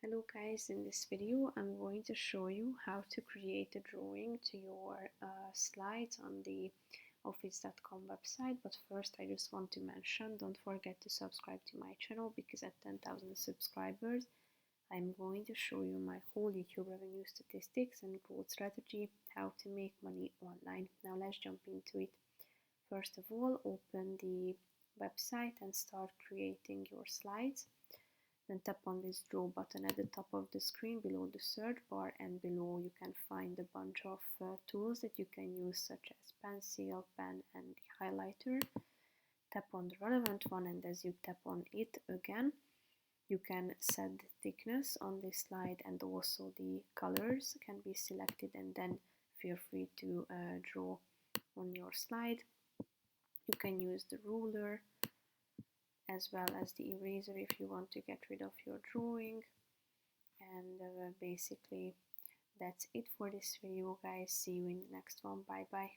Hello guys, in this video I'm going to show you how to create a drawing to your slides on the office.com website. But first I just want to mention, don't forget to subscribe to my channel, because at 10,000 subscribers I'm going to show you my whole YouTube revenue statistics and growth strategy, how to make money online. Now let's jump into it. First of all, open the website and start creating your slides. Then tap on this draw button at the top of the screen below the search bar, and below you can find a bunch of tools that you can use, such as pencil, pen and the highlighter. Tap on the relevant one, and as you tap on it again, you can set the thickness on this slide, and also the colors can be selected, and then feel free to draw on your slide. You can use the ruler as well as the eraser if you want to get rid of your drawing. And basically that's it for this video, guys. See you in the next one. Bye bye.